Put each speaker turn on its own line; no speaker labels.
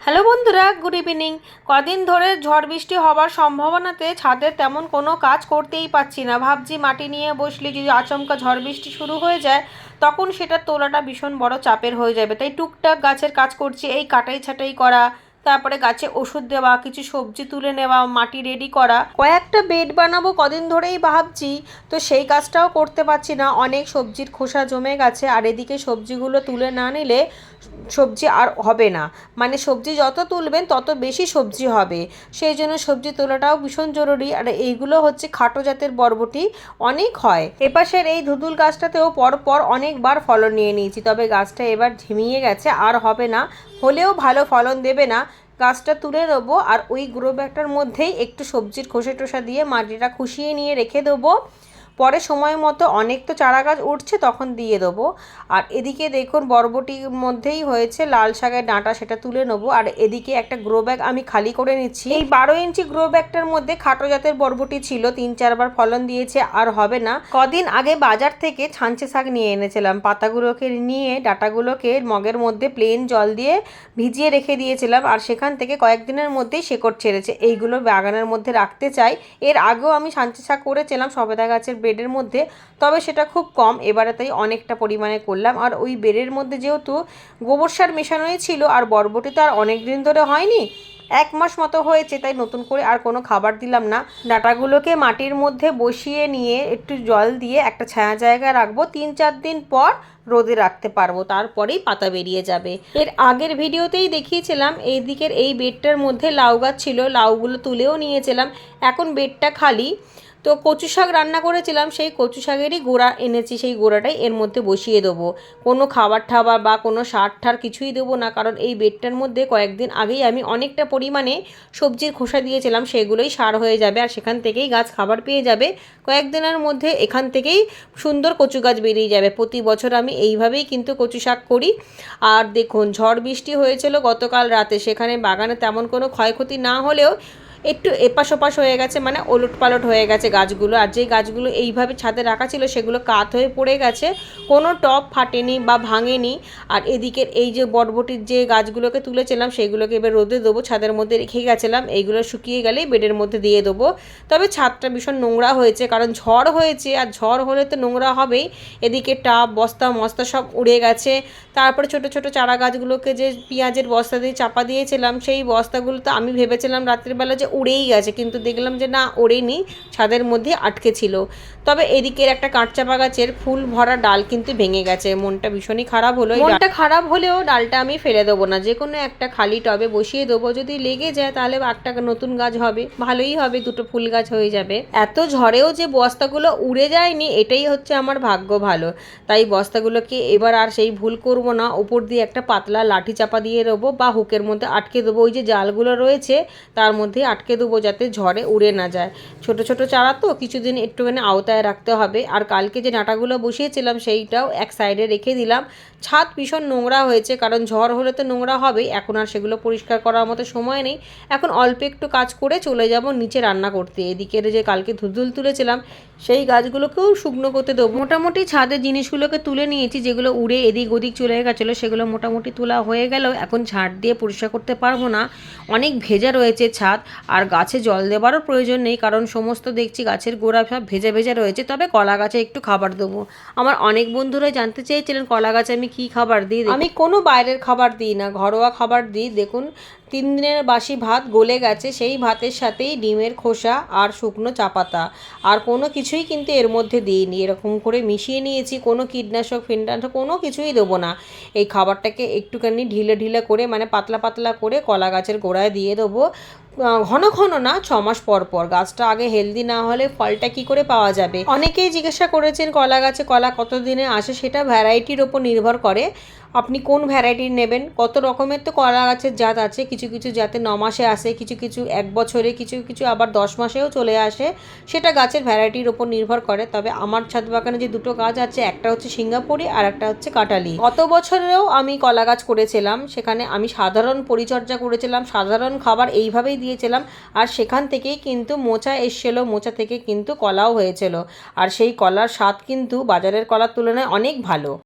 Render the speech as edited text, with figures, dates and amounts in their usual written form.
Hello বন্ধুরা, good evening. কদিন ধরে ঝড় বৃষ্টি হবার সম্ভাবনাতে ছাদে তেমন কোনো কাজ করতেই পারছি না। ভাবছি মাটি নিয়ে বসলে যদি আচমকা ঝড় বৃষ্টি শুরু হয়ে যায় তখন সেটা তোলাটা ভীষণ বড় চাপের হয়ে যাবে। তাই টুকটাক গাছের কাজ করছি, এই কাটাই ছাঁটাই করা, তারপরে গাছে ওষুধ দেওয়া, কিছু সবজি তুলে নেওয়া, মাটি রেডি করা, কয়েকটা বেড বানাবো কদিন ধরেই ভাবছি। তো সেই কাজটাও করতে পারছি না, অনেক সবজির খোসা জমে গেছে। আর এদিকে সবজিগুলো তুলে না নিলে সবজি আর হবে না, মানে সবজি যত তুলবেন তত বেশি সবজি হবে, সেই জন্য সবজি তোলাটাও ভীষণ জরুরি। আর এইগুলো হচ্ছে খাটো জাতের বরবটি, অনেক হয়। এপাশের এই ধুতুল গাছটাতেও পরপর অনেকবার ফলন নিয়ে নিয়েছি, তবে গাছটা এবার ঝিমিয়ে গেছে, আর হবে না, হলেও ভালো ফলন দেবে না। গাছটা তুলে নেবো আর ওই গ্রো ব্যাগটার মধ্যেই একটু সবজির খোসা টোসা দিয়ে মাটিটা খুশিয়ে নিয়ে রেখে দেবো। পরে সময় মতো অনেক তো চারা গাছ উঠছে তখন দিয়ে দেবো। আর এদিকে দেখুন বরবটির মধ্যেই হয়েছে লাল শাকের ডাঁটা, সেটা তুলে নেবো। আর এদিকে একটা গ্রো ব্যাগ আমি খালি করে নিচ্ছি। এই 12 ইঞ্চি গ্রো ব্যাগটার মধ্যে খাটো জাতের বরবটি ছিল, 3-4 বার ফলন দিয়েছে, আর হবে না। কদিন আগে বাজার থেকে ছাঞ্চে শাক নিয়ে এনেছিলাম, পাতাগুলোকে নিয়ে ডাঁটাগুলোকে মগের মধ্যে প্লেন জল দিয়ে ভিজিয়ে রেখে দিয়েছিলাম, আর সেখান থেকে কয়েকদিনের মধ্যেই শেকড় ছেড়েছে। এইগুলো বাগানের মধ্যে রাখতে চাই। এর আগেও আমি ছাঞ্চে শাক করেছিলাম সবেদা গাছের বেডের মধ্যে, তবে সেটা খুব কম, এবারে তাই অনেকটা পরিমাণে করলাম। আর ওই বেডের মধ্যে যেহেতু গোবর সার মেশানোই ছিল, আর বরবটি তো আর অনেক দিন ধরে হয়নি, 1 মাস মতো হয়েছে, তাই নতুন করে আর কোনো খাবার দিলাম না। ডাঁটাগুলোকে মাটির মধ্যে বসিয়ে নিয়ে একটু জল দিয়ে একটা ছায়া জায়গায় রাখবো, 3-4 দিন পর রোদে রাখতে পারবো, তারপরেই পাতা বেরিয়ে যাবে। এর আগের ভিডিওতেই দেখিয়েছিলাম এই দিকের এই বেডটার মধ্যে লাউ গাছ ছিল, লাউগুলো তুলেও নিয়েছিলাম, এখন বেডটা খালি। তো কচু শাক রান্না করেছিলাম, সেই কচু শাকেরই গোড়া এনেছি, সেই গোড়াটাই এর মধ্যে বসিয়ে দেবো। কোনো খাবার ঠাবার বা কোনো সার ঠার কিছুই দেবো না, কারণ এই বেডটার মধ্যে কয়েকদিন আগেই আমি অনেকটা পরিমাণে সবজির খোসা দিয়েছিলাম, সেগুলোই সার হয়ে যাবে, আর সেখান থেকেই গাছ খাবার পেয়ে যাবে। কয়েকদিনের মধ্যে এখান থেকেই সুন্দর কচু গাছ বেরিয়ে যাবে। প্রতি বছর আমি এইভাবেই কিন্তু কচু শাক করি। আর দেখুন ঝড় বৃষ্টি হয়েছিল গতকাল রাতে, সেখানে বাগানে তেমন কোনো ক্ষয়ক্ষতি না হলেও একটু এপাশ ওপাশ হয়ে গেছে, মানে ওলট পালট হয়ে গেছে গাছগুলো। আর যেই গাছগুলো এইভাবে ছাদে রাখা ছিল সেগুলো কাত হয়ে পড়ে গেছে, কোনো টব ফাটেনি বা ভাঙেনি। আর এদিকের এই যে বরবটির যে গাছগুলোকে তুলেছিলাম সেগুলোকে এবার রোদে দেবো, ছাদের মধ্যে রেখে গেছিলাম, এইগুলো শুকিয়ে গেলেই বেডের মধ্যে দিয়ে দেবো। তবে ছাদটা ভীষণ নোংরা হয়েছে, কারণ ঝড় হয়েছে, আর ঝড় হলে তো নোংরা হবেই। এদিকে টাব বস্তা মস্তা সব উড়ে গেছে। তারপরে ছোট ছোট চারা গাছগুলোকে যে পেঁয়াজের বস্তা দিয়ে চাপা দিয়েছিলাম, সেই বস্তাগুলো তো আমি ভেবেছিলাম রাত্রিবেলা যে উড়েই গেছে, কিন্তু দেখলাম যে না, ওড়েনি, ছাদের মধ্যে আটকে ছিল। তবে এদিকের একটা কাঠচাপা গাছের ফুল ভরা ডাল কিন্তু ভেঙে গেছে, মনটা ভীষণই খারাপ হলো। মনটা খারাপ হলেও ডালটা আমি ফেলে দেবো না, যে কোনো একটা খালি টবে বসিয়ে দেবো, যদি লেগে যায় তাহলে একটা নতুন গাছ হবে, ভালোই হবে, দুটো ফুল গাছ হয়ে যাবে। এত ঝড়েও যে বস্তাগুলো উড়ে যায়নি, এটাই হচ্ছে আমার ভাগ্য ভালো। তাই বস্তাগুলোকে এবার আর সেই ভুল করবো না, উপর দিয়ে একটা পাতলা লাঠি চাপা দিয়ে দেবো বা হুকের মধ্যে আটকে দেবো, ওই যে জালগুলো রয়েছে তার মধ্যে আটকে দেবো, যাতে ঝড়ে উড়ে না যায়। ছোট ছোট চারা তো কিছুদিন একটুখানি আওতায় রাখতে হবে। আর কালকে যে ডাঁটাগুলো বসিয়েছিলাম সেইটাও এক সাইডে রেখে দিলাম। ছাদ ভীষণ নোংরা হয়েছে, কারণ ঝড় হলে তো নোংরা হবেই, এখন আর সেগুলো পরিষ্কার করার মতো সময় নেই। এখন অল্প একটু কাজ করে চলে যাব নিচে রান্না করতে। এদিকের যে কালকে ধুদুল তুলেছিলাম সেই গাছগুলোকেও শুকনো করতে দেবো। মোটামুটি ছাদের জিনিসগুলোকে তুলে নিয়েছি, যেগুলো উড়ে এদিক ওদিক চলে গেছিলো সেগুলো মোটামুটি তোলা হয়ে গেলেও এখন ঝাড় দিয়ে পরিষ্কার করতে পারবো না, অনেক ভেজা রয়েছে ছাদ। আর গাছে জল দেওয়ারও প্রয়োজন নেই, কারণ সমস্ত দেখছি গাছের গোড়া সব ভেজা ভেজা রয়েছে। তবে কলা গাছে একটু খাবার দেবো। আমার অনেক বন্ধুরাই জানতে চেয়েছিলেন কলা গাছে আমি কী খাবার দিই। আমি কোনো বাইরের খাবার দিই না, ঘরোয়া খাবার দিই। দেখুন 3 দিনের বাসি ভাত গলে গেছে, সেই ভাতের সাথেই ডিমের খোসা আর শুকনো চা পাতা, আর কোনো কিছুই কিন্তু এর মধ্যে দিইনি, এরকম করে মিশিয়ে নিয়েছি। কোনো কীটনাশক ফিটনাশক কোনো কিছুই দেবো না। এই খাবারটাকে একটুখানি ঢিলে ঢিলে করে, মানে পাতলা পাতলা করে কলা গাছের গোড়ায় দিয়ে দেবো। ঘন ঘন না, 6 মাস পর পর। গাছটা আগে হেলদি না হলে ফলটা কি করে পাওয়া যাবে। অনেকেই জিজ্ঞাসা করেছেন কলা গাছে কলা কত দিনে আসে, সেটা ভ্যারাইটির ওপর নির্ভর করে, আপনি কোন ভ্যারাইটির নেবেন। কত রকমের তো কলা গাছের জাত আছে, কিছু কিছু জাতে 9 মাসে আসে, কিছু কিছু 1 বছরে, কিছু কিছু আবার 10 মাসেও চলে আসে, সেটা গাছের ভ্যারাইটির ওপর নির্ভর করে। তবে আমার ছাদ বাগানে যে দুটো গাছ আছে, একটা হচ্ছে সিঙ্গাপুরি আর একটা হচ্ছে কাঁঠালি। গত বছরেও আমি কলা গাছ করেছিলাম, সেখানে আমি সাধারণ পরিচর্যা করেছিলাম, সাধারণ খাবার এইভাবেই দিয়েছিলাম, আর সেখান থেকেই কিন্তু মোচা এসেছিলো, মোচা থেকে কিন্তু কলাও হয়েছিল। আর সেই কলার স্বাদ কিন্তু বাজারের কলার তুলনায় অনেক ভালো।